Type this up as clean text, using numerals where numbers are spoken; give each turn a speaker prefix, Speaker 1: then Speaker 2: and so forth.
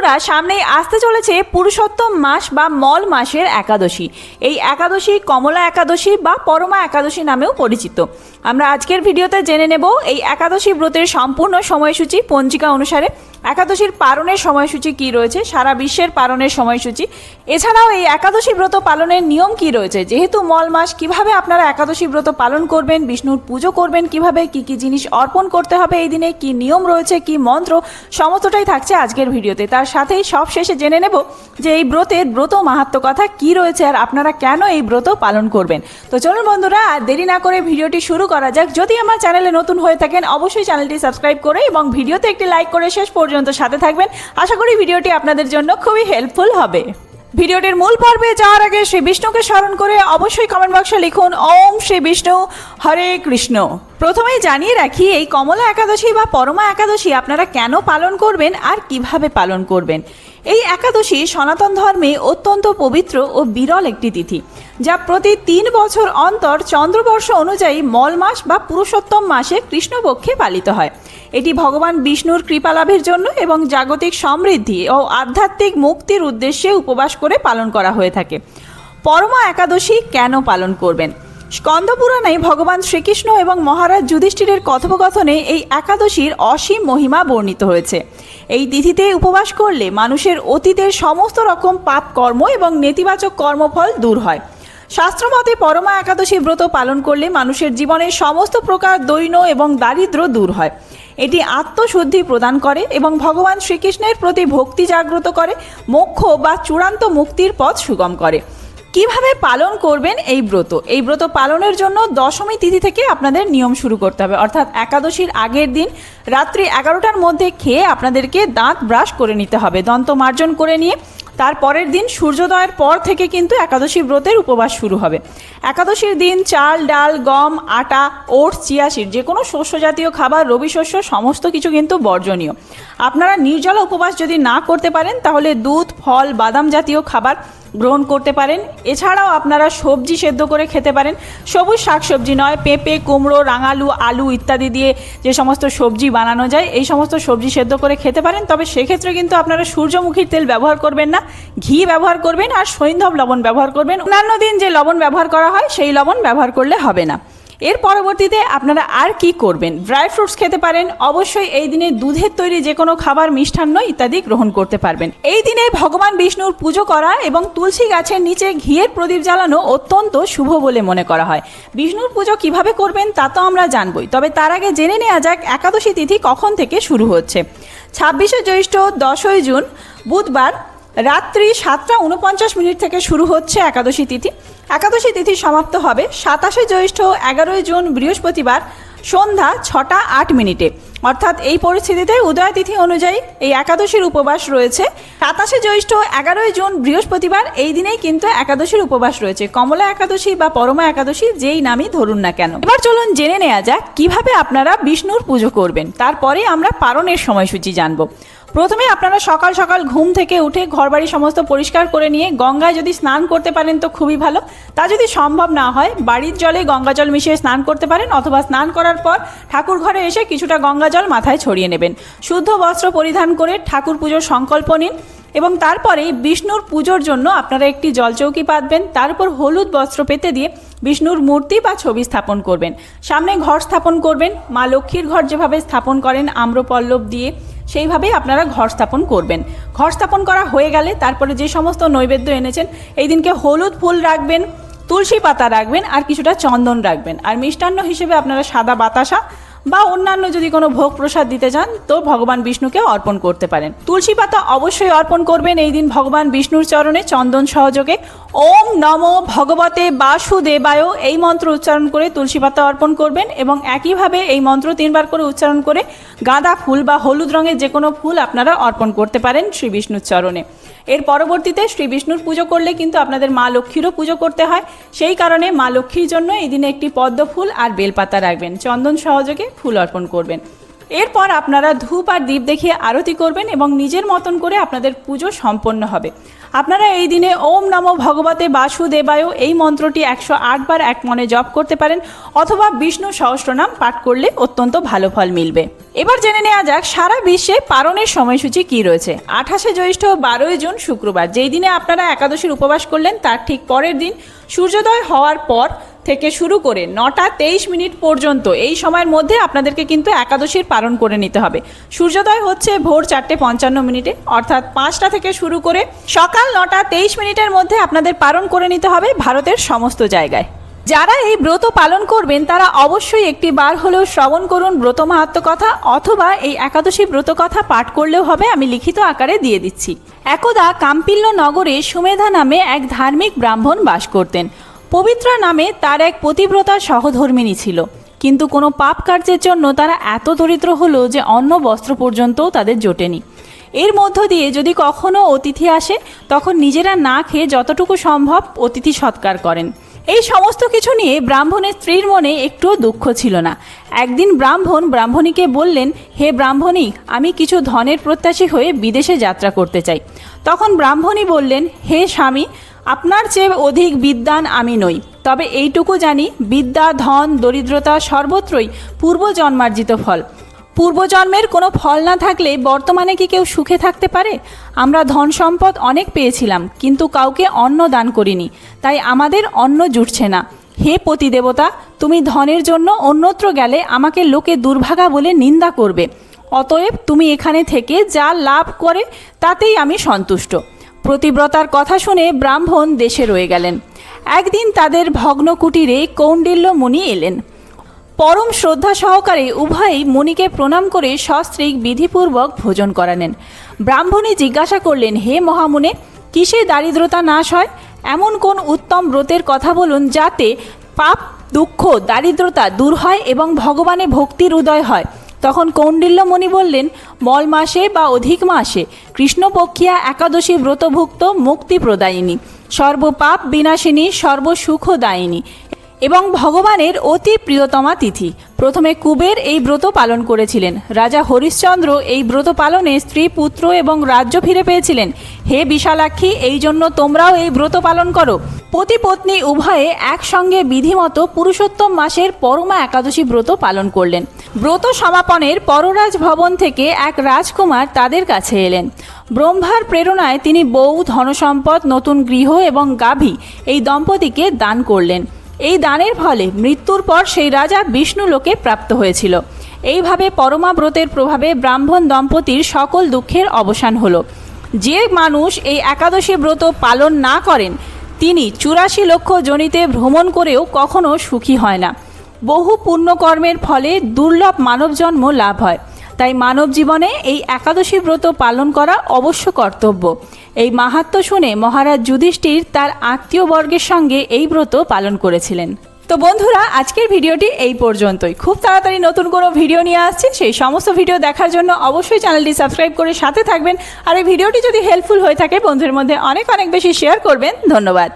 Speaker 1: বন্ধুরা, সামনেই আসতে চলেছে পুরুষোত্তম মাস বা মল মাসের একাদশী। এই একাদশী কমলা একাদশী বা পরমা একাদশী নামেও পরিচিত। আমরা আজকের ভিডিওতে জেনে নেব এই একাদশী ব্রতের সম্পূর্ণ সময়সূচি, পঞ্জিকা অনুসারে একাদশীর পালনের সময়সূচি কি রয়েছে, সারা বিশ্বের পালনের সময়সূচি। এছাড়াও এই একাদশী ব্রত পালনের নিয়ম কি রয়েছে, যেহেতু মল মাস, কিভাবে আপনারা একাদশী ব্রত পালন করবেন, বিষ্ণুর পুজো করবেন কিভাবে, কি কি জিনিস অর্পণ করতে হবে এই দিনে, কি নিয়ম রয়েছে, কি মন্ত্র, সমস্তটাই থাকছে আজকের ভিডিওতে। তার সাথেই সব শেষে জেনে নেব যে এই ব্রতের ব্রত মাহাত্ম্য কথা কি রয়েছে আর আপনারা কেন এই ব্রত পালন করবেন। তো চলুন বন্ধুরা, আর দেরি না করে ভিডিওটি শুরু করা যাক। যদি আমার চ্যানেলে নতুন হয়ে থাকেন অবশ্যই চ্যানেলটি সাবস্ক্রাইব করে এবং ভিডিওতে একটি লাইক করে শেষ পর্যন্ত সাথে থাকবেন। আশা করি ভিডিওটি আপনাদের জন্য খুবই হেল্পফুল হবে। ভিডিওটির মূল পর্বে যাওয়ার আগে শ্রী বিষ্ণুকে স্মরণ করে অবশ্যই কমেন্ট বক্সে লিখুন ওম শ্রী বিষ্ণু হরে কৃষ্ণ। প্রথমেই জানিয়ে রাখি, এই কমলা একাদশী বা পরমা একাদশী আপনারা কেন পালন করবেন আর কিভাবে পালন করবেন। এই একাদশী সনাতন ধর্মে অত্যন্ত পবিত্র ও বিরল একটি তিথি, যা প্রতি 3 বছর অন্তর চন্দ্রবর্ষ অনুযায়ী মল মাস বা পুরুষোত্তম মাসে কৃষ্ণপক্ষে পালিত হয়। এটি ভগবান বিষ্ণুর কৃপা লাভের জন্য এবং জাগতিক সমৃদ্ধি ও আধ্যাত্মিক মুক্তির উদ্দেশ্যে উপবাস করে পালন করা হয়ে থাকে। পরমা একাদশী কেন পালন করবেন? স্কন্দ পুরাণে ভগবান শ্রীকৃষ্ণ এবং মহারাজ যুধিষ্ঠিরের কথোপকথনে এই একাদশীর অসীম মহিমা বর্ণিত হয়েছে। এই তিথিতে উপবাস করলে মানুষের অতীতের সমস্ত রকম পাপ কর্ম এবং নেতিবাচক কর্মফল দূর হয়। শাস্ত্রমতে পরমা একাদশী ব্রত পালন করলে মানুষের জীবনের সমস্ত প্রকার দৈন্য এবং দারিদ্র দূর হয়। এটি আত্মশুদ্ধি প্রদান করে এবং ভগবান শ্রীকৃষ্ণের প্রতি ভক্তি জাগ্রত করে, মোক্ষ বা চূড়ান্ত মুক্তির পথ সুগম করে। কিভাবে পালন করবেন এই ব্রত? এই ব্রত পালনের জন্য দশমী তিথি থেকে আপনাদের নিয়ম শুরু করতে হবে, অর্থাৎ একাদশীর আগের দিন রাত্রি 11টার মধ্যে খেয়ে আপনাদেরকে দাঁত ব্রাশ করে নিতে হবে, দন্ত মার্জন করে নিয়ে তার পরের দিন সূর্যোদয়ের পর থেকে কিন্তু একাদশী ব্রতের উপবাস শুরু হবে। একাদশীর দিন চাল, ডাল, গম, আটা, ওটস, চিয়া সিড, যে কোনো শস্য জাতীয় খাবার, রবি শস্য সমস্ত কিছু কিন্তু বর্জনীয়। আপনারা নির্জলা উপবাস যদি না করতে পারেন তাহলে দুধ, ফল, বাদাম জাতীয় খাবার গ্রহণ করতে পারেন। এছাড়াও আপনারা সবজি সেদ্ধ করে খেতে পারেন, সবুজ শাকসবজি নয়, পেঁপে, কুমড়ো, রাঙালু, আলু ইত্যাদি দিয়ে যে সমস্ত সবজি বানানো যায় এই সমস্ত সবজি সেদ্ধ করে খেতে পারেন। তবে সেক্ষেত্রে কিন্তু আপনারা সূর্যমুখীর তেল ব্যবহার করবেন না, ঘি ব্যবহার করবেন আর সৈন্ধব লবণ ব্যবহার করবেন। অন্যান্য দিন যে লবণ ব্যবহার করা হয় সেই লবণ ব্যবহার করলে হবে না। এর পরবর্তীতে আপনারা আর কি করবেন? ড্রাই ফ্রুটস খেতে পারেন। অবশ্যই এই দিনে দুধের তৈরি যে কোনো খাবার, মিষ্টান্ন ইত্যাদি গ্রহণ করতে পারবেন। এই দিনে ভগবান বিষ্ণুর পুজো করা এবং তুলসী গাছের নিচে ঘিয়ের প্রদীপ জ্বালানো অত্যন্ত শুভ বলে মনে করা হয়। বিষ্ণুর পুজো কিভাবে করবেন তা তো আমরা জানবই, তবে তার আগে জেনে নেওয়া যাক একাদশী তিথি কখন থেকে শুরু হচ্ছে। 26শে জ্যৈষ্ঠ 10ই জুন বুধবার রাত্রি 7টা49 থেকে শুরু হচ্ছে একাদশী তিথি। একাদশী তিথি সমাপ্ত হবে 27শে জ্যৈষ্ঠ 11ই জুন বৃহস্পতিবার সন্ধ্যা 6টা8 অর্থাৎ এই পরিস্থিতিতে উদয় তিথি অনুযায়ী এই একাদশীর উপবাস রয়েছে 27শে জ্যৈষ্ঠ 11ই জুন বৃহস্পতিবার। এই দিনেই কিন্তু একাদশীর উপবাস রয়েছে, কমলা একাদশী বা পরমা একাদশী যেই নামই ধরুন না কেন। এবার চলুন জেনে নেওয়া যাক কিভাবে আপনারা বিষ্ণুর পুজো করবেন, তারপরে আমরা পালনের সময়সূচি জানবো। প্রথমে আপনারা সকাল সকাল ঘুম থেকে উঠে ঘরবাড়ি সমস্ত পরিষ্কার করে নিয়ে গঙ্গায় যদি স্নান করতে পারেন তো খুবই ভালো। তা যদি সম্ভব না হয় বাড়ির জলে গঙ্গা জল মিশিয়ে স্নান করতে পারেন, অথবা স্নান করার পর ঠাকুর ঘরে এসে কিছুটা গঙ্গা জল মাথায় ছড়িয়ে নেবেন। শুদ্ধ বস্ত্র পরিধান করে ঠাকুর পুজোর সংকল্প নিন এবং তারপরে বিষ্ণুর পুজোর জন্য আপনারা একটি জলচৌকি পাতবেন। তার উপর হলুদ বস্ত্র পেতে দিয়ে বিষ্ণুর মূর্তি বা ছবি স্থাপন করবেন। সামনে ঘর স্থাপন করবেন, মা লক্ষ্মীর ঘর যেভাবে স্থাপন করেন আম্রপল্লব দিয়ে সেইভাবেই আপনারা ঘর স্থাপন করবেন। ঘর স্থাপন করা হয়ে গেলে তারপরে যে সমস্ত নৈবেদ্য এনেছেন এই দিনকে হলুদ ফুল রাখবেন, তুলসী পাতা রাখবেন আর কিছুটা চন্দন রাখবেন। আর মিষ্টান্ন হিসেবে আপনারা সাদা বাতাসা বা অন্যান্য যদি কোনো ভোগ প্রসাদ দিতে চান তো ভগবান বিষ্ণুকে অর্পণ করতে পারেন। তুলসী পাতা অবশ্যই অর্পণ করবেন এই দিন ভগবান বিষ্ণুর চরণে চন্দন সহযোগে। ওম নমো ভগবতে বাসুদেবায় এই মন্ত্র উচ্চারণ করে তুলসী পাতা অর্পণ করবেন এবং একইভাবে এই মন্ত্র 3বার করে উচ্চারণ করে গাঁদা ফুল বা হলুদ রঙের যে কোনো ফুল আপনারা অর্পণ করতে পারেন শ্রী বিষ্ণুর চরণে। এর পরবর্তীতে শ্রী বিষ্ণুর পুজো করলে কিন্তু আপনাদের মা লক্ষ্মীরও পুজো করতে হয়, সেই কারণে মা লক্ষ্মীর জন্য এই দিনে একটি পদ্ম ফুল আর বেলপাতা রাখবেন, চন্দন সহযোগে ফুল অর্পণ করবেন। এরপর আপনারা ধূপ আর দীপ দেখিয়ে আরতি করবেন এবং নিজের মতন করে আপনাদের পুজো সম্পন্ন হবে। আপনারা এই দিনে ওম নমো ভগবতে বাসুদেবায় এই মন্ত্রটি 108 বার এক মনে জপ করতে পারেন, অথবা বিষ্ণু সহস্রনাম পাঠ করলে অত্যন্ত ভালো ফল মিলবে। এবার জেনে নেওয়া যাক সারা বিশ্বে পারণের সময়সূচি কি রয়েছে। 28শে জ্যৈষ্ঠ 12ই জুন শুক্রবার, যেই দিনে আপনারা একাদশীর উপবাস করলেন তার ঠিক পরের দিন সূর্যোদয় হওয়ার পর থেকে শুরু করে 9টা 23 মিনিট পর্যন্ত এই সময়ের মধ্যে আপনাদেরকে কিন্তু একাদশীর পালন করে নিতে হবে। সূর্যোদয় হচ্ছে ভোর 4টে 55 মিনিটে, অর্থাৎ 5টা থেকে শুরু করে সকাল 9টা 23 মিনিটের মধ্যে আপনাদের পালন করে নিতে হবে ভারতের সমস্ত জায়গায়। যারা এই ব্রত পালন করবেন তারা অবশ্যই একটি বার হলেও শ্রবণ করুন ব্রত মাহাত্ম্য কথা, অথবা এই একাদশী ব্রত কথা পাঠ করলেও হবে, আমি লিখিত আকারে দিয়ে দিচ্ছি। একদা কাম্পিল্য নগরে সুমেধা নামে এক ধার্মিক ব্রাহ্মণ বাস করতেন। পবিত্রা নামে তার এক পতিব্রতা সহধর্মিণী ছিল, কিন্তু কোনো পাপ কার্যের জন্য তারা এত দরিদ্র হলো যে অন্ন বস্ত্র পর্যন্তও তাদের জোটেনি। এর মধ্য দিয়ে যদি কখনো অতিথি আসে তখন নিজেরা না খেয়ে যতটুকু সম্ভব অতিথি সৎকার করেন। এই সমস্ত কিছু নিয়ে ব্রাহ্মণের স্ত্রীর মনে একটুও দুঃখ ছিল না। একদিন ব্রাহ্মণীকে বললেন, হে ব্রাহ্মণী, আমি কিছু ধনের প্রত্যাশী হয়ে বিদেশে যাত্রা করতে চাই। তখন ব্রাহ্মণী বললেন, হে স্বামী, আপনার চেয়ে অধিক বিদ্বান আমি নই, তবে এইটুকু জানি বিদ্যা ধন দরিদ্রতা সর্বত্রই পূর্বজন্মার্জিত ফল। পূর্বজন্মের কোনো ফল না থাকলে বর্তমানে কি কেউ সুখে থাকতে পারে? আমরা ধন সম্পদ অনেক পেয়েছিলাম, কিন্তু কাউকে অন্ন দান করিনি, তাই আমাদের অন্ন জুটছে না। হে পতিদেবতা, তুমি ধনের জন্য অন্যত্র গেলে আমাকে লোকে দুর্ভাগা বলে নিন্দা করবে। অতএব তুমি এখানে থেকে যা লাভ করে তাতেই আমি সন্তুষ্ট। প্রতিব্রতার কথা শুনে ব্রাহ্মণ দেশে রয়ে গেলেন। একদিন তাদের ভগ্ন কুটিরে কৌণ্ডিল্য মুনি এলেন। পরম শ্রদ্ধা সহকারে উভয়ই মুনিকে প্রণাম করে সস্ত্রীক বিধিপূর্বক ভোজন করালেন। ব্রাহ্মণী জিজ্ঞাসা করলেন, হে মহামুনে, কিসে দারিদ্রতা নাশ হয়? এমন কোন উত্তম ব্রতের কথা বলুন যাতে পাপ দুঃখ দারিদ্রতা দূর হয় এবং ভগবানে ভক্তির উদয় হয়। তখন কৌণ্ডিল্য মুনি বললেন, মল মাসে বা অধিক মাসে কৃষ্ণপক্ষিয়া একাদশী ব্রতভুক্ত মুক্তি প্রদায়িনী, সর্বপাপ বিনাশিনী, সর্বসুখদায়িনী এবং ভগবানের অতি প্রিয়তমা তিথি। প্রথমে কুবের এই ব্রত পালন করেছিলেন। রাজা হরিশ্চন্দ্র এই ব্রত পালনে স্ত্রী পুত্র এবং রাজ্য ফিরে পেয়েছিলেন। হে বিশালাক্ষী, এই জন্য তোমরাও এই ব্রত পালন করো। পতি পত্নী উভয়ে একসঙ্গে বিধিমতো পুরুষোত্তম মাসের পরমা একাদশী ব্রত পালন করলেন। ব্রত সমাপনের পররাজ ভবন থেকে এক রাজকুমার তাদের কাছে এলেন। ব্রহ্মার প্রেরণায় তিনি বউ, ধনসম্পদ, নতুন গৃহ এবং গাভী এই দম্পতিকে দান করলেন। এই দানের ফলে মৃত্যুর পর সেই রাজা বিষ্ণু লোকে প্রাপ্ত হয়েছিল। এইভাবে পরমা ব্রতের প্রভাবে ব্রাহ্মণ দম্পতির সকল দুঃখের অবসান হলো। যে মানুষ এই একাদশী ব্রত পালন না করেন তিনি 84 লক্ষ যোনিতে ভ্রমণ করেও কখনো সুখী হয় না। বহু পুণ্যকর্মের ফলে দুর্লভ মানব জন্ম লাভ হয়। তাই মানব জীবনে এই একাদশী ব্রত পালন করা অবশ্য কর্তব্য। এই মাহাত্ম্য শুনে মহারাজ যুধিষ্ঠির তার আত্মীয়বর্গের সঙ্গে এই ব্রত পালন করেছিলেন। তো বন্ধুরা, আজকের ভিডিওটি এই পর্যন্তই। খুব তাড়াতাড়ি নতুন কোনো ভিডিও নিয়ে আসছি, সেই সমস্ত ভিডিও দেখার জন্য অবশ্যই চ্যানেলটি সাবস্ক্রাইব করে সাথে থাকবেন। আর এই ভিডিওটি যদি হেল্পফুল হয়ে থাকে বন্ধুদের মধ্যে অনেক অনেক বেশি শেয়ার করবেন। ধন্যবাদ।